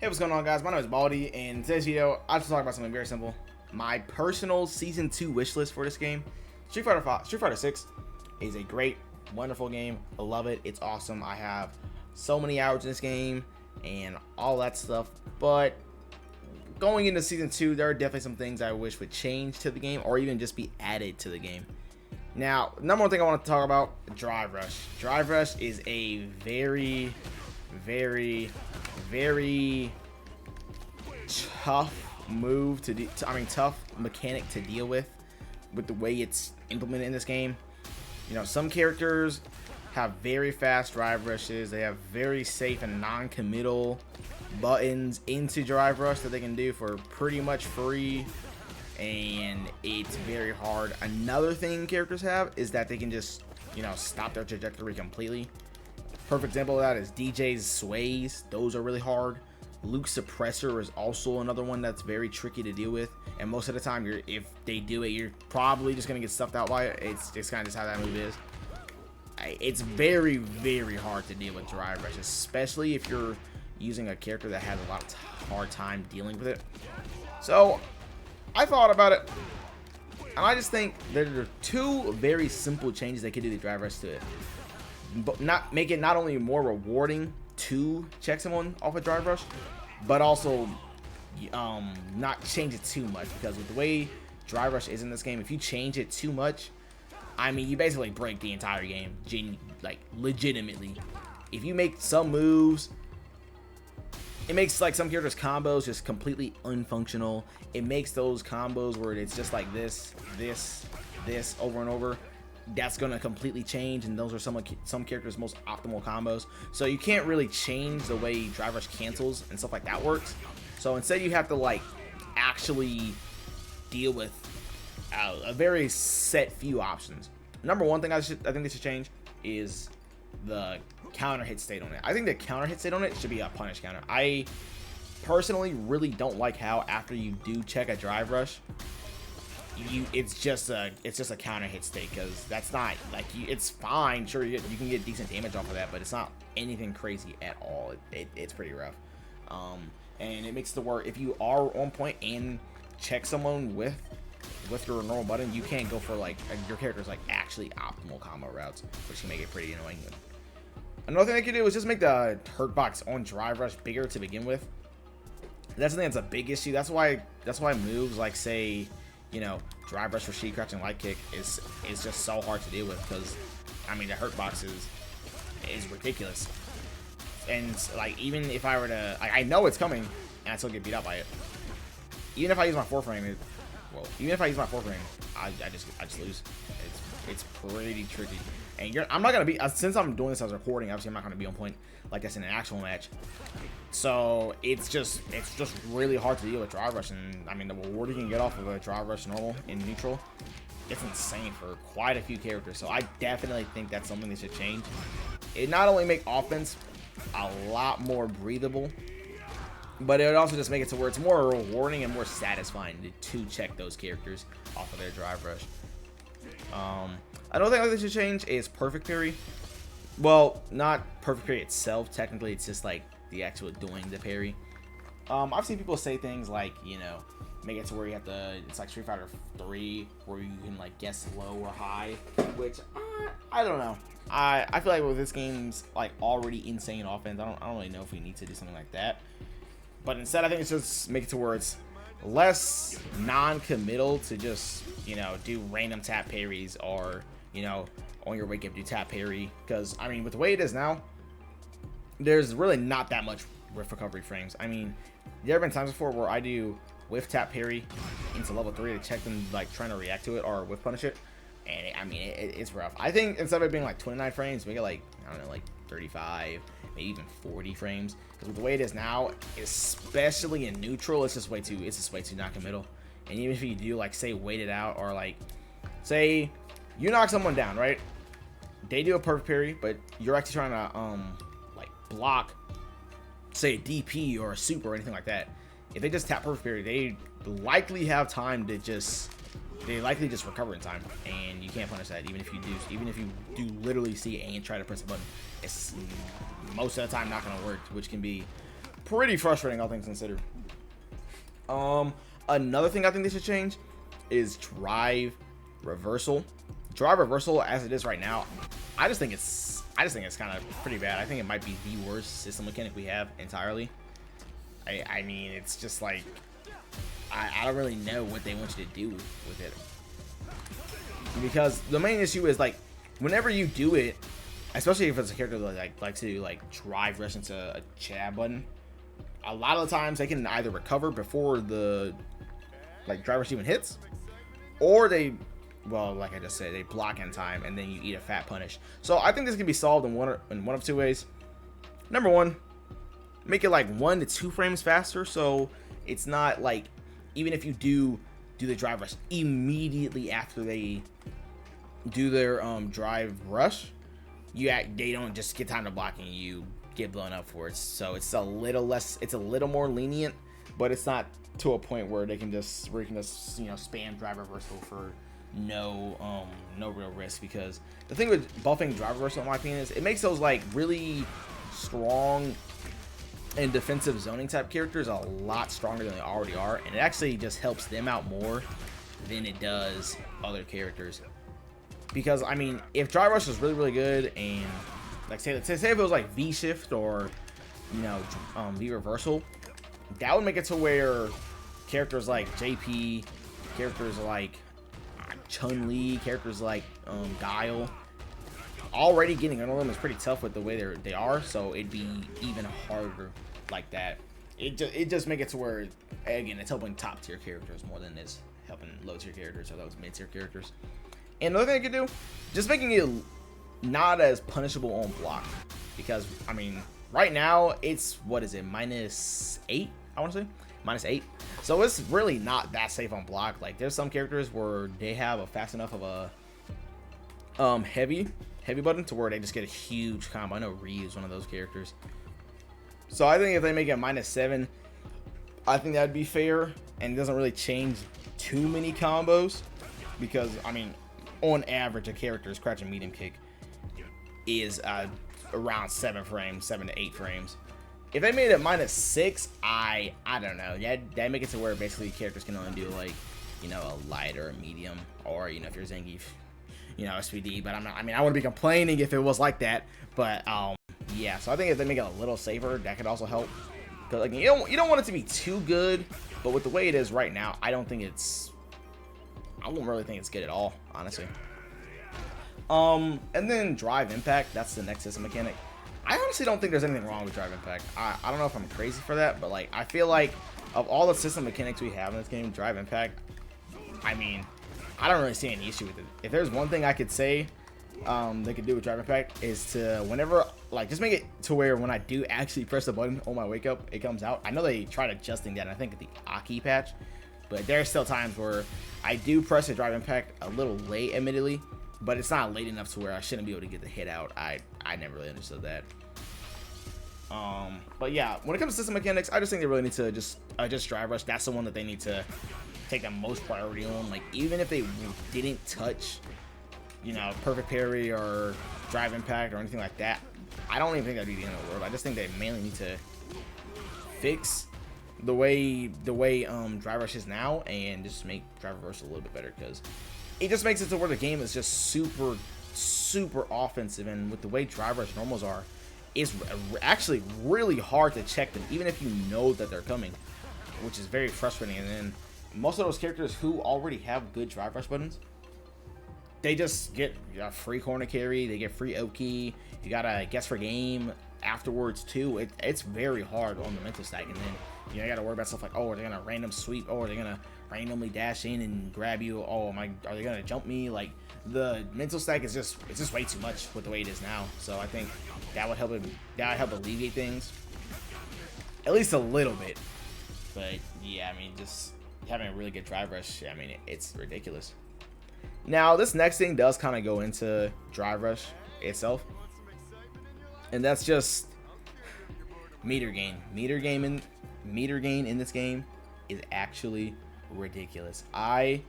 Hey, what's going on, guys? My name is Baldy, and in today's video, I just talk about something very simple. My personal Season 2 wish list for this game. Street Fighter 6 is a great, wonderful game. I love it. It's awesome. I have so many hours in this game and all that stuff. But going into Season 2, there are definitely some things I wish would change to the game or even just be added to the game. Now, number one thing I want to talk about, Drive Rush. Drive Rush is a very tough move tough mechanic to deal with the way it's implemented in this game. You know, some characters have very fast drive rushes. They have very safe and non-committal buttons into drive rush that they can do for pretty much free, and it's very hard. Another thing characters have is that they can just, you know, stop their trajectory completely. Perfect example of that is DJ's sways. Those are really hard. Luke's suppressor is also another one that's very tricky to deal with, and most of the time, if they do it, you're probably just gonna get stuffed out by it. It's just kind of just how that move is. It's very hard to deal with drive rush, especially if you're using a character that has a lot of hard time dealing with it. So I thought about it, and I just think there are two very simple changes they could do to drive rush to it, but make it not only more rewarding to check someone off a drive rush, but also not change it too much, because with the way drive rush is in this game, if you change it too much, I mean, you basically break the entire game, like legitimately. If you make some moves, it makes like some characters' combos just completely unfunctional. It makes those combos where it's just like this over and over. That's gonna completely change, and those are some characters' most optimal combos. So you can't really change the way drive rush cancels and stuff like that works. So instead, you have to like actually deal with a very set few options. Number one thing I think they should change is the counter hit state on it. I think the counter hit state on it should be a punish counter. I personally really don't like how after you do check a drive rush, it's just a counter hit state, because that's not like it's fine. Sure, you can get decent damage off of that, but it's not anything crazy at all. It's pretty rough, and it makes the work if you are on point and check someone with your normal button, you can't go for like your character's like actually optimal combo routes, which can make it pretty annoying. Another thing they could do is just make the hurt box on drive rush bigger to begin with. That's the thing that's a big issue. That's why moves like, say, you know, drive rush for sheet crouch and light kick is just so hard to deal with, because I mean the hurt box is ridiculous. And like, even if I were to, like, I know it's coming and I still get beat up by it. Even if I use my 4-frame, I just lose. It's pretty tricky. And I'm not gonna be, since I'm doing this as a recording, obviously I'm not gonna be on point like this in an actual match. So it's just really hard to deal with drive rush, and I mean the reward you can get off of a drive rush normal in neutral, it's insane for quite a few characters. So I definitely think that's something they should change. It not only make offense a lot more breathable, but it would also just make it to where it's more rewarding and more satisfying to check those characters off of their drive rush. Another thing they should change is perfect parry. Well, not perfect parry itself. Technically, it's just like the actual doing the parry. I've seen people say things like, you know, make it to where you have to, it's like Street Fighter 3 where you can like guess low or high, which I don't know. I feel like with this game's like already insane offense, I don't really know if we need to do something like that. But instead, I think it's just make it to where it's less non-committal to just, you know, do random tap parries, or, you know, on your wake up do tap parry. Because I mean, with the way it is now, there's really not that much whiff recovery frames. I mean, there have been times before where I do whiff tap parry into level 3 to check them like trying to react to it or whiff punish it, and I mean it's rough. I think instead of it being like 29 frames, make it like, I don't know, like 35, maybe even 40 frames. Because with the way it is now, especially in neutral, it's just way too non-committal. And even if you do like, say, wait it out, or like, say you knock someone down, right? They do a perfect parry, but you're actually trying to like block, say, a DP or a super or anything like that. If they just tap perfect parry, they likely have time to just recover in time, and you can't punish that. Even if you do literally see and try to press a button, it's most of the time not going to work, which can be pretty frustrating, all things considered. Another thing I think they should change is drive reversal. Drive reversal as it is right now, I just think it's kind of pretty bad. I think it might be the worst system mechanic we have entirely. I mean, it's just like I don't really know what they want you to do with it, because the main issue is like whenever you do it, especially if it's a character that likes to drive rush into a jab button, a lot of the times they can either recover before the drive rush even hits, or they, well, like I just said, they block in time and then you eat a fat punish. So I think this can be solved in one of two ways. Number one, make it like 1 to 2 frames faster, so it's not like, even if you do the drive rush immediately after they do their drive rush, they don't just get time to block and you get blown up for it. So it's a little more lenient, but it's not to a point where you can just spam drive reversal for no real risk. Because the thing with buffing drive reversal, in my opinion, is it makes those like really strong and defensive zoning type characters a lot stronger than they already are, and it actually just helps them out more than it does other characters. Because I mean, if drive rush was really good, and like say if it was like V shift or V reversal, that would make it to where characters like JP, characters like Chun-Li, characters like Guile, already getting under them is pretty tough with the way they are, so it'd be even harder like that. It just make it to where, again, it's helping top tier characters more than it's helping low tier characters or those mid tier characters. And another thing I could do, just making it not as punishable on block, because I mean right now it's, what is it, -8? I want to say -8. So it's really not that safe on block. Like there's some characters where they have a fast enough of a heavy button to where they just get a huge combo. I know Ryu is one of those characters. So I think if they make it -7, I think that'd be fair, and it doesn't really change too many combos, because I mean, on average, a character's crouch and medium kick is around 7 to 8 frames. If they made it -6, I don't know. That make it to where basically characters can only do like a light or a medium, or if you're Zangief, SPD. But I wouldn't be complaining if it was like that. But yeah. So I think if they make it a little safer, that could also help. Because like you don't want it to be too good, but with the way it is right now, I don't really think it's good at all, honestly. And then drive impact, that's the next system mechanic. I honestly don't think there's anything wrong with drive impact. I don't know if I'm crazy for that, but like I feel like of all the system mechanics we have in this game, drive impact, I mean, I don't really see any issue with it. If there's one thing I could say they could do with drive impact, is to whenever, like, just make it to where when I do actually press the button on my wake up, it comes out. I know they tried adjusting that, I think, at the Aki patch, but there's still times where I do press the drive impact a little late, admittedly, but it's not late enough to where I shouldn't be able to get the hit out. I never really understood that. But yeah, when it comes to system mechanics, I just think they really need to just drive rush. That's the one that they need to take the most priority on. Like, even if they didn't touch, perfect parry or drive impact or anything like that, I don't even think that'd be the end of the world. I just think they mainly need to fix the way drive rush is now, and just make drive reversal a little bit better, because it just makes it to where the game is just super offensive. And with the way drive rush normals are, it's actually really hard to check them, even if you know that they're coming, which is very frustrating. And then most of those characters who already have good drive rush buttons, they just get a free corner carry, they get free Oki, you gotta guess for game afterwards too. It's very hard on the mental stack. And then you gotta worry about stuff like, oh, are they gonna random sweep, oh, are they gonna randomly dash in and grab you, oh are they gonna jump me? Like, the mental stack is just way too much with the way it is now. So I think that would help alleviate things at least a little bit. But yeah, I mean, just having a really good drive rush, I mean, it's ridiculous. Now this next thing does kind of go into drive rush itself, and that's just meter gain. Meter gain in this game is actually ridiculous. I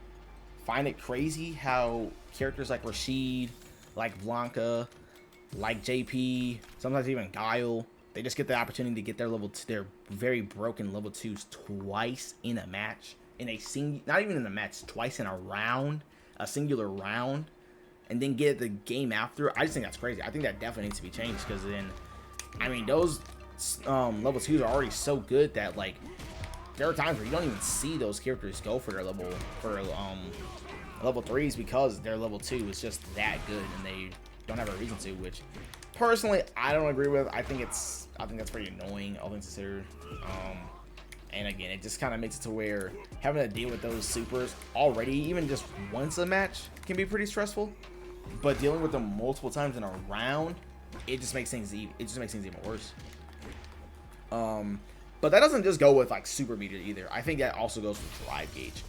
find it crazy how characters like Rashid, like Blanca, like JP, sometimes even Guile, They just get the opportunity to get their very broken level 2s twice in a match. Not even in a match, twice in a round, a singular round, and then get the game after. I just think that's crazy. I think that definitely needs to be changed, because then, I mean, those level 2s are already so good that, like, there are times where you don't even see those characters go for their level 3s, because their level 2 is just that good and they don't have a reason to, which personally I don't agree with. I think that's pretty annoying, all things considered. And again, it just kind of makes it to where having to deal with those supers already, even just once a match, can be pretty stressful. But dealing with them multiple times in a round, it just makes things even worse. But that doesn't just go with like super meter either. I think that also goes with drive gauge.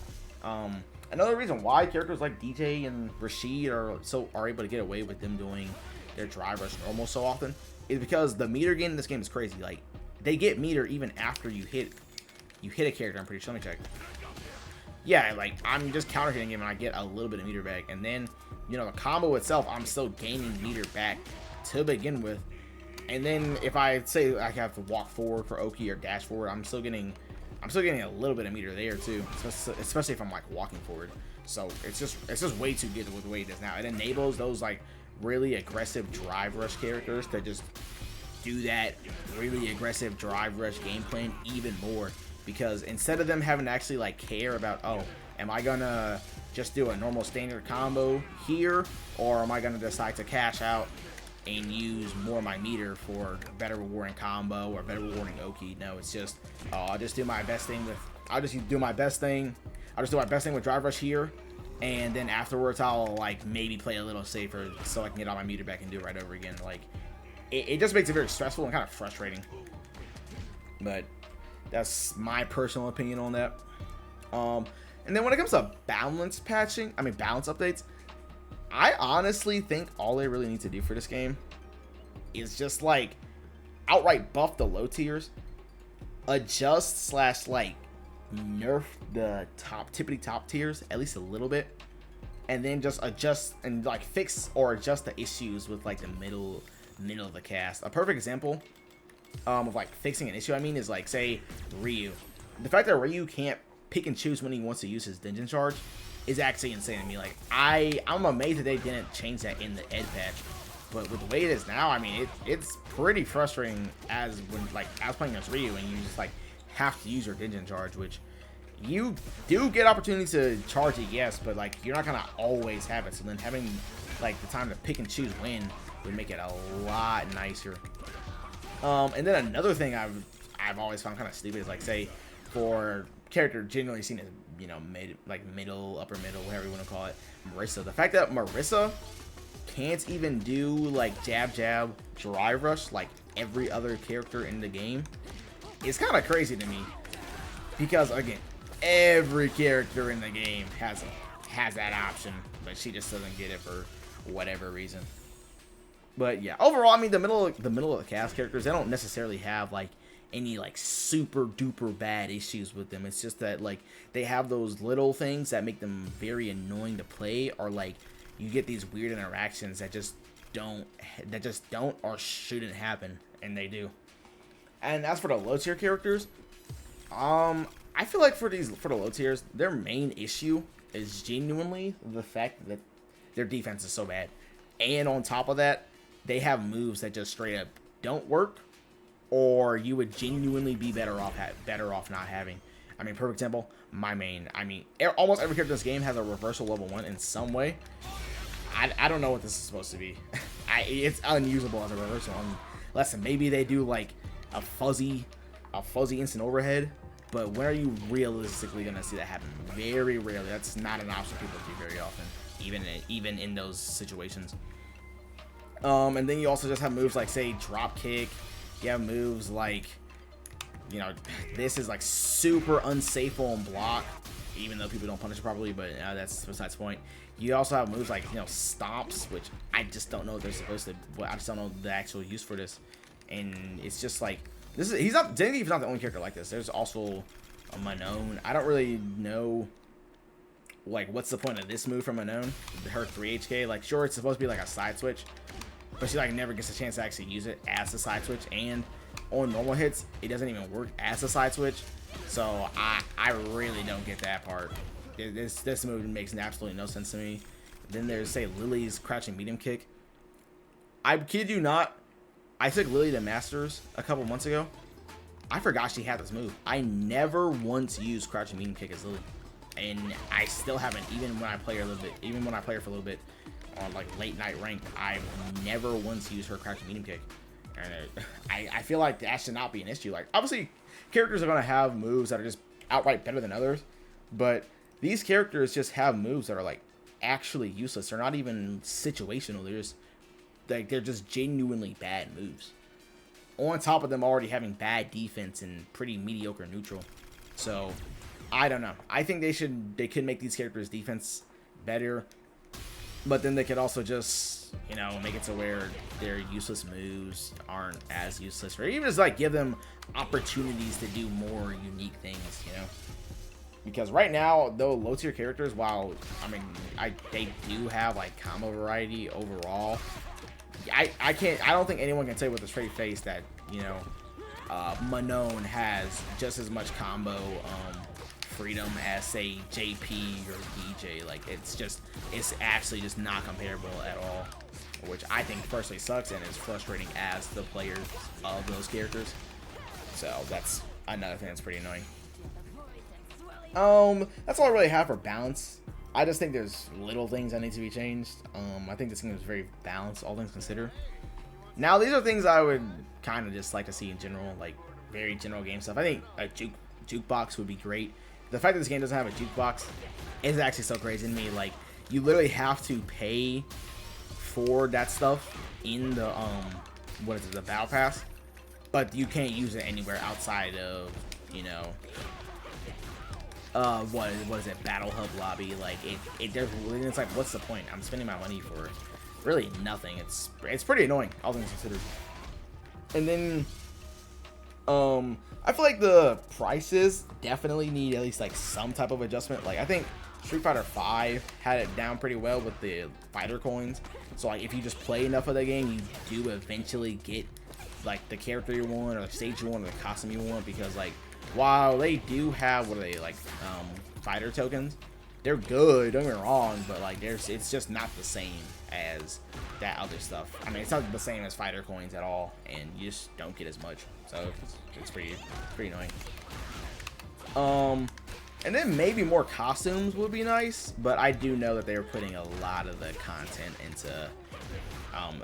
Another reason why characters like DJ and Rashid are able to get away with them doing their drive rush normal so often is because the meter gain in this game is crazy. Like, they get meter even after you hit a character. I'm pretty sure. Let me check. Yeah, like, I'm just counter hitting him and I get a little bit of meter back, and then, you know, the combo itself, I'm still gaining meter back to begin with. And then if I say I have to walk forward for Oki or dash forward, I'm still getting a little bit of meter there too, especially if I'm like walking forward. So it's just way too good with the way it is now. It enables those like really aggressive drive rush characters to just do that really aggressive drive rush game plan even more, because instead of them having to actually like care about, oh, am I gonna just do a normal standard combo here, or am I gonna decide to cash out and use more of my meter for better rewarding combo or better rewarding Oki? No, it's just, oh, I'll just do my best thing with drive rush here, and then afterwards I'll like maybe play a little safer so I can get all my meter back and do it right over again. Like, it just makes it very stressful and kind of frustrating. But that's my personal opinion on that. And then when it comes to balance updates, I honestly think all they really need to do for this game is just like outright buff the low tiers, adjust / like nerf the tippity top tiers at least a little bit, and then just adjust and like fix or adjust the issues with like the middle of the cast. A perfect example of like fixing an issue, I mean, is like, say, Ryu. The fact that Ryu can't pick and choose when he wants to use his dungeon charge is actually insane to me. Like, I'm amazed that they didn't change that in the Ed patch. But with the way it is now, I mean, it's pretty frustrating as playing as Ryu and you just like have to use your dungeon charge, which you do get opportunity to charge it, yes, but like you're not gonna always have it. So then having like the time to pick and choose when would make it a lot nicer. And then another thing I've always found kind of stupid is, like, say, for character generally seen as, you know, middle, upper middle, whatever you want to call it, Marissa. The fact that Marissa can't even do like jab drive rush like every other character in the game is kind of crazy to me, because again, every character in the game has that option, but she just doesn't get it for whatever reason. But yeah, overall, I mean, the middle of the cast characters, they don't necessarily have like any like super duper bad issues with them. It's just that like they have those little things that make them very annoying to play, or like you get these weird interactions that just don't or shouldn't happen, and they do. And as for the low tier characters, I feel like for the low tiers, their main issue is genuinely the fact that their defense is so bad, and on top of that, they have moves that just straight up don't work, or you would genuinely be better off not having. I mean, perfect example, my main. I mean, almost every character in this game has a reversal level 1 in some way. I don't know what this is supposed to be. It's unusable as a reversal, unless maybe they do like a fuzzy instant overhead. But when are you realistically gonna see that happen? Very rarely. That's not an option people do very often, even in those situations. And then you also just have moves like, say, drop kick. You have moves like, you know, this is like super unsafe on block, even though people don't punish it properly, but that's besides the point. You also have moves like, you know, stomps, which I just don't know what they're supposed to, I just don't know the actual use for this. And it's just like, he's not the only character like this. There's also a Manon. I don't really know, like, what's the point of this move from Manon? Her 3HK, like, sure, it's supposed to be like a side switch, but she like never gets a chance to actually use it as a side switch, and on normal hits, it doesn't even work as a side switch. So I really don't get that part. This move makes absolutely no sense to me. Then there's, say, Lily's crouching medium kick. I kid you not, I took Lily to Masters a couple months ago. I forgot she had this move. I never once used crouching medium kick as Lily, and I still haven't. Even when I play her a little bit, even when I play her for a little bit on like late night ranked, I've never once used her crouching medium kick. And I feel like that should not be an issue. Like, obviously, characters are gonna have moves that are just outright better than others, but these characters just have moves that are like actually useless. They're not even situational. They're just genuinely bad moves. On top of them already having bad defense and pretty mediocre neutral. So I don't know. I think they could make these characters' defense better, but then they could also just, you know, make it to where their useless moves aren't as useless, or even just like give them opportunities to do more unique things, you know. Because right now, though, low tier characters, while I mean they do have like combo variety overall, I don't think anyone can say with a straight face that, you know, Manon has just as much combo freedom as, say, JP or DJ. Like, it's actually just not comparable at all, which I think personally sucks and is frustrating as the players of those characters. So that's another thing that's pretty annoying. That's all I really have for balance. I just think there's little things that need to be changed. I think this game is very balanced, all things considered. Now, these are things I would kind of just like to see in general, like very general game stuff. I think a jukebox would be great. The fact that this game doesn't have a jukebox is actually so crazy to me. Like, you literally have to pay for that stuff in the what is it, the battle pass, but you can't use it anywhere outside of, you know, what is it, Battle Hub lobby. Like, it's like, what's the point? I'm spending my money for really nothing. It's pretty annoying, all things considered. And then I feel like the prices definitely need at least like some type of adjustment. Like, I think Street Fighter 5 had it down pretty well with the fighter coins. So like, if you just play enough of the game, you do eventually get like the character you want, or the stage you want, or the costume you want. Because like, while they do have, what are they, like, fighter tokens, they're good, don't get me wrong, but like, it's just not the same as that other stuff. I mean, it's not the same as fighter coins at all, and you just don't get as much. So it's pretty annoying. And then maybe more costumes would be nice, but I do know that they're putting a lot of the content into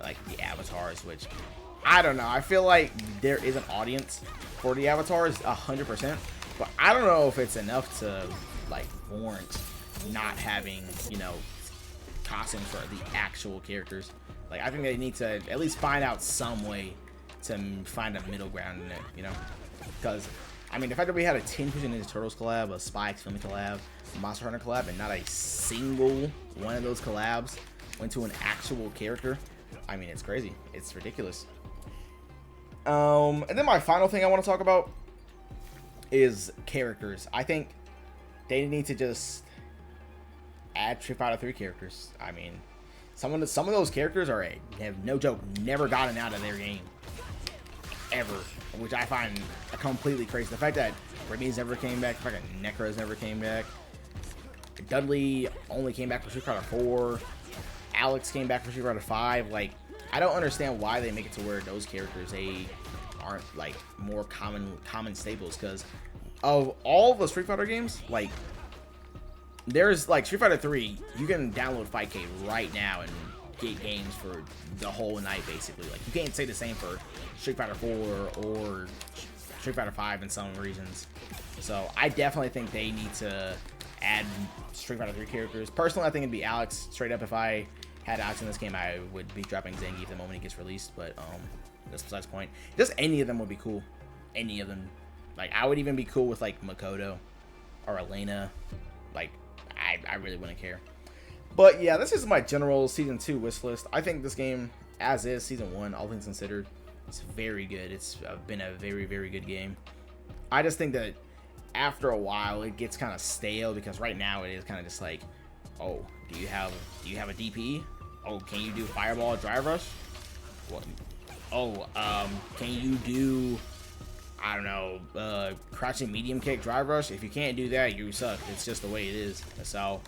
like the avatars, which I don't know. I feel like there is an audience for the avatars 100%, but I don't know if it's enough to like warrant not having, you know, costumes for the actual characters. Like, I think they need to at least find out some way to find a middle ground in it, you know? Because, I mean, the fact that we had a Teenage Mutant Ninja Turtles collab, a Spy X Family collab, a Monster Hunter collab, and not a single one of those collabs went to an actual character, I mean, it's crazy. It's ridiculous. And then my final thing I want to talk about is characters. I think they need to just add Street Fighter 3 characters. I mean, some of those characters have, no joke, never gotten out of their game ever, which I find completely crazy. The fact that Remy's never came back, the fact that Necro's never came back, Dudley only came back for Street Fighter 4, Alex came back for Street Fighter 5. Like, I don't understand why they make it to where those characters, they aren't like more common staples, because of all the Street Fighter games, like, there's like Street Fighter 3, you can download Fightcade right now and get games for the whole night, basically. Like, you can't say the same for Street Fighter 4 or Street Fighter 5 in some regions. So I definitely think they need to add Street Fighter 3 characters. Personally, I think it'd be Alex. Straight up, if I had Alex in this game, I would be dropping Zangief the moment he gets released, but that's besides the point. Just any of them would be cool. Any of them. Like, I would even be cool with like Makoto or Elena. Like, I really wouldn't care. But yeah, this is my general Season 2 wish list. I think this game, as is, Season 1, all things considered, it's very good. It's been a very, very good game. I just think that after a while, it gets kind of stale, because right now it is kind of just like, oh, do you have a DP? Oh, can you do Fireball Drive Rush? oh, can you do, I don't know, crouching medium kick drive rush? If you can't do that, you suck. It's just the way it is. So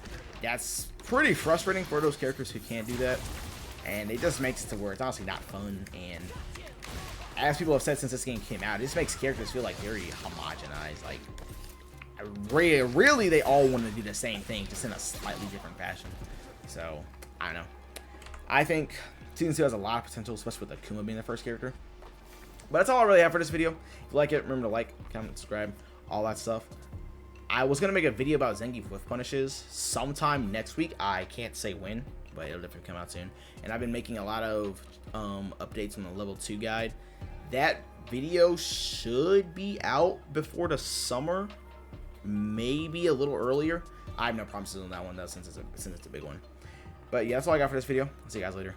that's pretty frustrating for those characters who can't do that. And it just makes it to where it's honestly not fun. And as people have said since this game came out, it just makes characters feel like very homogenized. Like, really, they all want to do the same thing, just in a slightly different fashion. So, I don't know. I think Season 2 has a lot of potential, especially with Akuma being the first character. But that's all I really have for this video. If you like it, remember to like, comment, subscribe, all that stuff. I was going to make a video about Zangief whiff punishes sometime next week. I can't say when, but it'll definitely come out soon. And I've been making a lot of updates on the level 2 guide. That video should be out before the summer, maybe a little earlier. I have no promises on that one though, since it's a big one. But yeah, that's all I got for this video. I'll see you guys later.